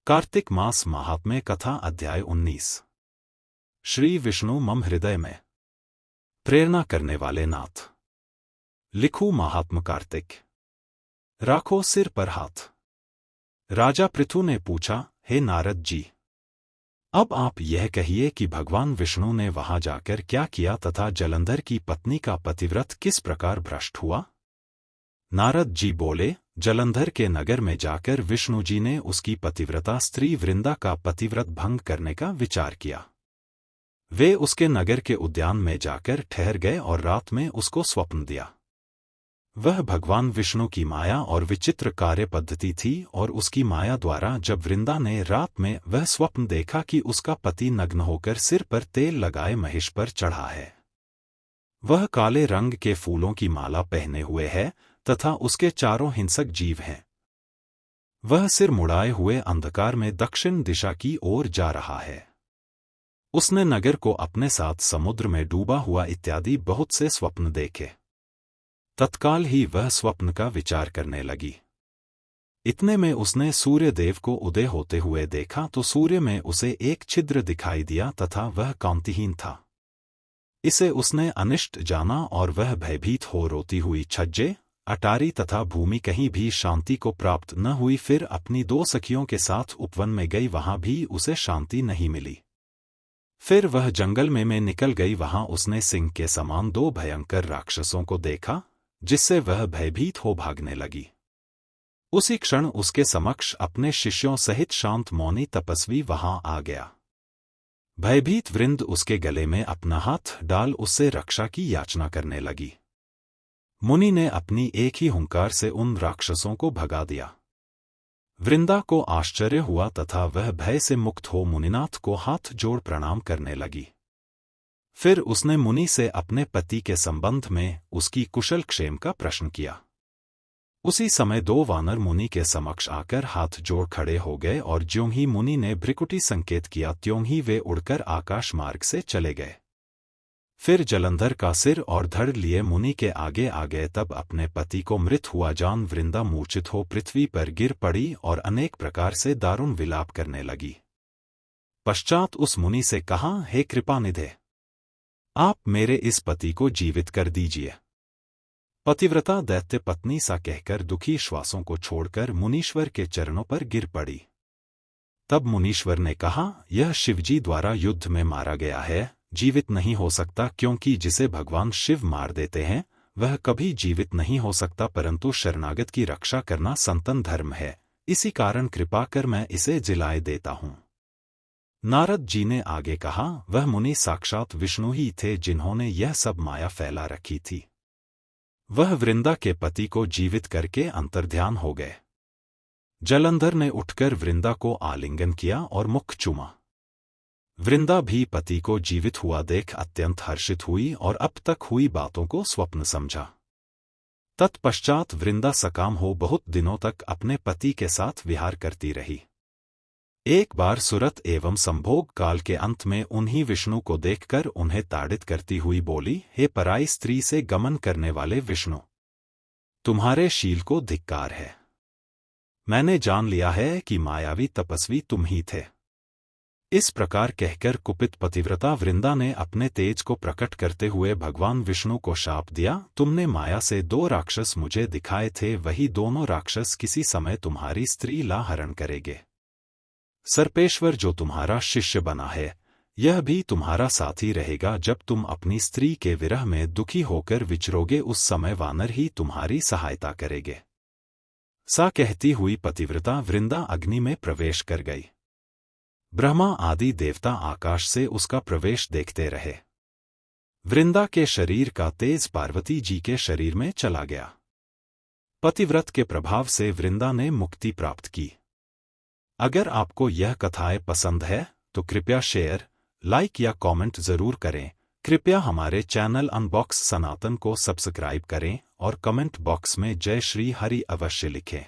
कार्तिक मास महात्म्य कथा अध्याय 19। श्री विष्णु मम हृदय में प्रेरणा करने वाले नाथ। लिखू महात्म कार्तिक, राखो सिर पर हाथ। राजा पृथु ने पूछा, हे नारद जी, अब आप यह कहिए कि भगवान विष्णु ने वहां जाकर क्या किया तथा जलंधर की पत्नी का पतिव्रत किस प्रकार भ्रष्ट हुआ। नारद जी बोले, जलंधर के नगर में जाकर विष्णु जी ने उसकी पतिव्रता स्त्री वृंदा का पतिव्रत भंग करने का विचार किया। वे उसके नगर के उद्यान में जाकर ठहर गए और रात में उसको स्वप्न दिया। वह भगवान विष्णु की माया और विचित्र कार्य पद्धति थी और उसकी माया द्वारा जब वृंदा ने रात में वह स्वप्न देखा कि उसका पति नग्न होकर सिर पर तेल लगाए महिष पर चढ़ा है, वह काले रंग के फूलों की माला पहने हुए है तथा उसके चारों हिंसक जीव हैं, वह सिर मुड़ाए हुए अंधकार में दक्षिण दिशा की ओर जा रहा है। उसने नगर को अपने साथ समुद्र में डूबा हुआ इत्यादि बहुत से स्वप्न देखे। तत्काल ही वह स्वप्न का विचार करने लगी। इतने में उसने सूर्य देव को उदय होते हुए देखा तो सूर्य में उसे एक छिद्र दिखाई दिया तथा वह कांतिहीन था। इसे उसने अनिष्ट जाना और वह भयभीत हो रोती हुई छज्जे, अटारी तथा भूमि कहीं भी शांति को प्राप्त न हुई। फिर अपनी दो सखियों के साथ उपवन में गई, वहां भी उसे शांति नहीं मिली। फिर वह जंगल में निकल गई, वहां उसने सिंह के समान दो भयंकर राक्षसों को देखा, जिससे वह भयभीत हो भागने लगी। उसी क्षण उसके समक्ष अपने शिष्यों सहित शांत मौनी तपस्वी वहां आ गया। भयभीत वृंद उसके गले में अपना हाथ डाल उससे रक्षा की याचना करने लगी। मुनि ने अपनी एक ही हुंकार से उन राक्षसों को भगा दिया। वृंदा को आश्चर्य हुआ तथा वह भय से मुक्त हो मुनिनाथ को हाथ जोड़ प्रणाम करने लगी। फिर उसने मुनि से अपने पति के संबंध में उसकी कुशल क्षेम का प्रश्न किया। उसी समय दो वानर मुनि के समक्ष आकर हाथ जोड़ खड़े हो गए और ज्यों ही मुनि ने भ्रिकुटी संकेत किया त्यों ही वे उड़कर आकाश मार्ग से चले गए। फिर जलंधर का सिर और धड़ लिए मुनि के आगे आ गए। तब अपने पति को मृत हुआ जान वृंदा मूर्छित हो पृथ्वी पर गिर पड़ी और अनेक प्रकार से दारुण विलाप करने लगी। पश्चात उस मुनि से कहा, हे कृपानिधे, आप मेरे इस पति को जीवित कर दीजिए। पतिव्रता दैत्य पत्नी सा कहकर दुखी श्वासों को छोड़कर मुनीश्वर के चरणों पर गिर पड़ी। तब मुनीश्वर ने कहा, यह शिवजी द्वारा युद्ध में मारा गया है, जीवित नहीं हो सकता, क्योंकि जिसे भगवान शिव मार देते हैं वह कभी जीवित नहीं हो सकता, परंतु शरणागत की रक्षा करना सनातन धर्म है, इसी कारण कृपा कर मैं इसे जिलाए देता हूं। नारद जी ने आगे कहा, वह मुनि साक्षात विष्णु ही थे जिन्होंने यह सब माया फैला रखी थी। वह वृंदा के पति को जीवित करके अंतर्ध्यान हो गए। जलंधर ने उठकर वृंदा को आलिंगन किया और मुख चूमा। वृंदा भी पति को जीवित हुआ देख अत्यंत हर्षित हुई और अब तक हुई बातों को स्वप्न समझा। तत्पश्चात वृंदा सकाम हो बहुत दिनों तक अपने पति के साथ विहार करती रही। एक बार सुरत एवं संभोग काल के अंत में उन्हीं विष्णु को देखकर उन्हें ताड़ित करती हुई बोली, हे पराई स्त्री से गमन करने वाले विष्णु, तुम्हारे शील को धिक्कार है। मैंने जान लिया है कि मायावी तपस्वी तुम ही थे। इस प्रकार कहकर कुपित पतिव्रता वृंदा ने अपने तेज को प्रकट करते हुए भगवान विष्णु को शाप दिया, तुमने माया से दो राक्षस मुझे दिखाए थे, वही दोनों राक्षस किसी समय तुम्हारी स्त्री ला हरण करेंगे। सर्पेश्वर जो तुम्हारा शिष्य बना है, यह भी तुम्हारा साथी रहेगा। जब तुम अपनी स्त्री के विरह में दुखी होकर विचरोगे, उस समय वानर ही तुम्हारी सहायता करेंगे। सा कहती हुई पतिव्रता वृंदा अग्नि में प्रवेश कर गई। ब्रह्मा आदि देवता आकाश से उसका प्रवेश देखते रहे। वृंदा के शरीर का तेज पार्वती जी के शरीर में चला गया। पतिव्रत के प्रभाव से वृंदा ने मुक्ति प्राप्त की। अगर आपको यह कथाएं पसंद है तो कृपया शेयर, लाइक या कमेंट जरूर करें। कृपया हमारे चैनल अनबॉक्स सनातन को सब्सक्राइब करें और कमेंट बॉक्स में जय श्री हरि अवश्य लिखें।